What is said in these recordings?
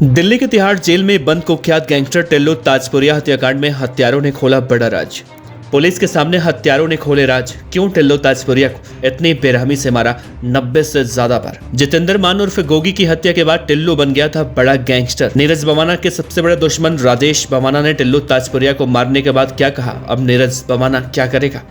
दिल्ली के तिहाड़ जेल में बंद कुख्यात गैंगस्टर टिल्लू ताजपुरिया हत्याकांड में हत्यारों ने खोला बड़ा राज। पुलिस के सामने हत्यारों ने खोले राज। क्यों टिल्लू ताजपुरिया को इतनी बेरहमी से मारा 90 से ज्यादा बार। जितेंद्र मान उर्फ गोगी की हत्या के बाद टिल्लू बन गया था बड़ा गैंगस्टर। नीरज बवाना के सबसे बड़े दुश्मन राजेश बवाना ने टिल्लू ताजपुरिया को मारने के बाद क्या कहा, अब नीरज बवाना क्या करेगा।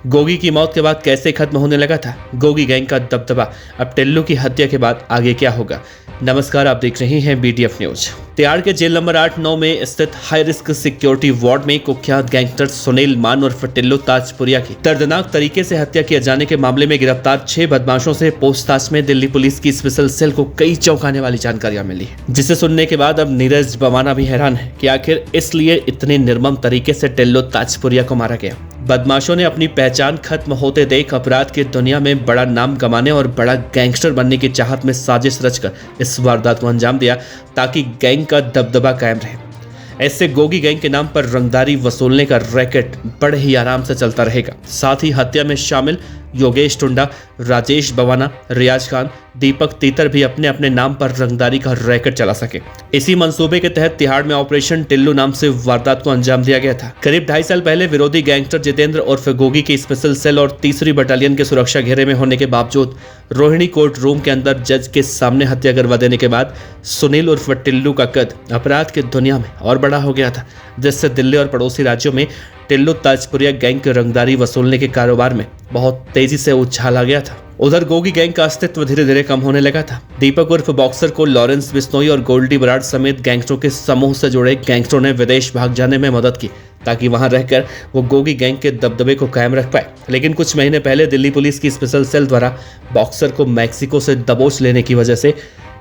गोगी की मौत के बाद कैसे खत्म होने लगा था गोगी गैंग का दबदबा, अब टिल्लू की हत्या के बाद आगे क्या होगा। नमस्कार, आप देख रहे हैं BDF न्यूज। तिहाड़ के जेल नंबर 8-9 में स्थित हाई रिस्क सिक्योरिटी वार्ड में कुख्यात गैंगस्टर सुनील मान उर्फ टिल्लू ताजपुरिया की दर्दनाक तरीके से हत्या किए जाने के मामले में गिरफ्तार 6 बदमाशों से पूछताछ में दिल्ली पुलिस की स्पेशल सेल को कई चौंकाने वाली जानकारियां मिली, जिसे सुनने के बाद अब नीरज बवाना भी हैरान है कि आखिर इसलिए इतने निर्मम तरीके से टिल्लू ताजपुरिया को मारा गया। बदमाशों ने अपनी पहचान खत्म होते देख अपराध की दुनिया में बड़ा नाम कमाने और बड़ा गैंगस्टर बनने की चाहत में साजिश रचकर इस वारदात को अंजाम दिया ताकि गैंग का दबदबा कायम रहे। ऐसे गोगी गैंग के नाम पर रंगदारी वसूलने का रैकेट बड़े ही आराम से चलता रहेगा। साथ ही हत्या में शामिल योगेश टुंडा, राजेश बवाना, रियाज खान, दीपक तीतर भी अपने अपने नाम पर रंगदारी का रैकेट चला सके। इसी मंसूबे के तहत तिहाड़ में ऑपरेशन टिल्लू नाम से वारदात को अंजाम दिया गया था। करीब 2.5 साल पहले विरोधी गैंगस्टर जितेंद्र उर्फ गोगी की स्पेशल सेल और 3री बटालियन के सुरक्षा घेरे में होने के बावजूद रोहिणी कोर्ट रूम के अंदर जज के सामने हत्या करवा देने के बाद सुनील उर्फ टिल्लू का कद अपराध की दुनिया में और बड़ा हो गया था, जिससे दिल्ली और पड़ोसी राज्यों में टिल्लू ताजपुरिया गैंग की रंगदारी वसूलने के कारोबार में बहुत तेजी से उछाल आ गया था। उधर गोगी गैंग का अस्तित्व धीरे धीरे कम होने लगा था। दीपक उर्फ बॉक्सर को लॉरेंस बिश्नोई और गोल्डी बराड़ समेत गैंगस्टरों के समूह से जुड़े गैंगस्टरों ने विदेश भाग जाने में मदद की ताकि वहां रहकर वो गोगी गैंग के दबदबे को कायम रख पाए। लेकिन कुछ महीने पहले दिल्ली पुलिस की स्पेशल सेल द्वारा बॉक्सर को मैक्सिको से दबोच लेने की वजह से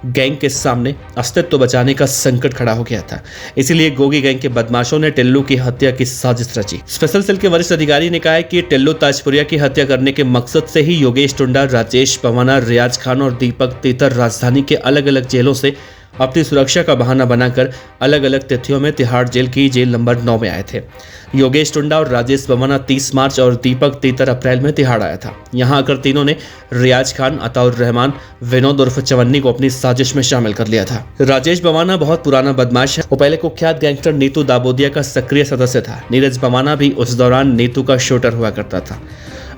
गैंग के सामने अस्तित्व बचाने का संकट खड़ा हो गया था। इसीलिए गोगी गैंग के बदमाशों ने टिल्लू की हत्या की साजिश रची। स्पेशल सेल के वरिष्ठ अधिकारी ने कहा है कि टिल्लू ताजपुरिया की हत्या करने के मकसद से ही योगेश टुंडा, राजेश बवाना, रियाज खान और दीपक तीतर राजधानी के अलग अलग जेलों से अपनी सुरक्षा का बहाना बनाकर अलग अलग तिथियों में तिहाड़ जेल की जेल नंबर 9 में आए थे। योगेश टुंडा और राजेश बवाना 30 मार्च और दीपक तीतर अप्रैल में तिहाड़ आया था। यहां आकर तीनों ने रियाज खान, अताउर रहमान, विनोद उर्फ चवन्नी को अपनी साजिश में शामिल कर लिया था। राजेश बवाना बहुत पुराना बदमाश है। वो पहले कुख्यात गैंगस्टर नीतू दाबोदिया का सक्रिय सदस्य था। नीरज बवाना भी उस दौरान नीतू का शूटर हुआ करता था।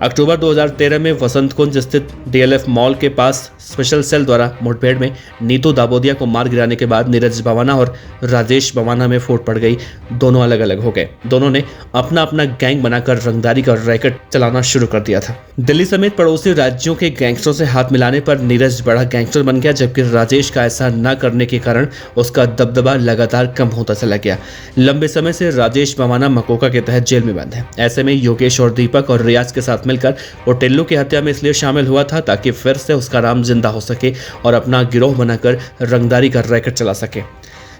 अक्टूबर 2013 में वसंत कुंज स्थित DLF मॉल के पास स्पेशल सेल द्वारा मुठभेड़ में नीतू दाबोदिया को मार गिराने के बाद नीरज बवाना और राजेश बवाना में फूट पड़ गई। दोनों अलग अलग हो गए। दोनों ने अपना अपना गैंग बनाकर रंगदारी का रैकेट चलाना शुरू कर दिया था। दिल्ली समेत पड़ोसी राज्यों के गैंगस्टरों से हाथ मिलाने पर नीरज बड़ा गैंगस्टर बन गया, जबकि राजेश का ऐसा न करने के कारण उसका दबदबा लगातार कम होता चला गया। लंबे समय से राजेश बवाना मकोका के तहत जेल में बंद है। ऐसे में योगेश और दीपक और रियाज के साथ मिलकर वो टिल्लू की हत्या में इसलिए शामिल हुआ था ताकि फिर से उसका नाम जिंदा हो सके और अपना गिरोह बनाकर रंगदारी का रैकेट चला सके।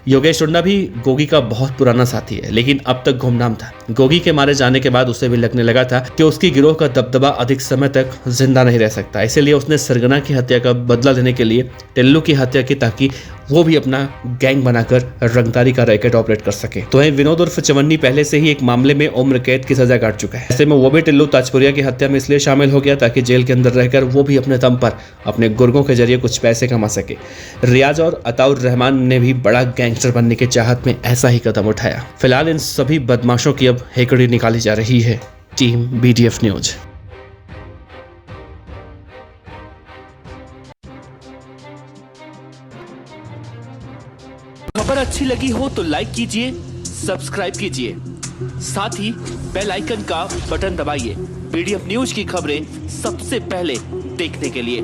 योगेश टुंडा भी गोगी का बहुत पुराना साथी है, लेकिन अब तक गुमनाम था। गोगी के मारे जाने के बाद उसे भी लगने लगा था कि उसकी गिरोह का दबदबा अधिक समय तक जिंदा नहीं रह सकता। इसीलिए उसने सरगना की हत्या का बदला लेने के लिए टिल्लू की हत्या की ताकि वो भी अपना गैंग बनाकर रंगदारी का रैकेट ऑपरेट कर सके। तो विनोद उर्फ चवन्नी पहले से ही एक मामले में उम्र कैद की सजा काट चुका है। ऐसे में वो भी टिल्लू ताजपुरिया की हत्या में इसलिए शामिल हो गया ताकि जेल के अंदर रहकर वो भी अपने दम पर अपने गुर्गों के जरिए कुछ पैसे कमा सके। रियाज और अताउर रहमान ने भी बड़ा गैंगस्टर बनने की चाहत में ऐसा ही कदम उठाया। फिलहाल इन सभी बदमाशों की अब हेकड़ी निकाली जा रही है। Team BDF news. खबर अच्छी लगी हो तो लाइक कीजिए, सब्सक्राइब कीजिए, साथ ही बेल आइकन का बटन दबाइए BDF न्यूज की खबरें सबसे पहले देखने के लिए।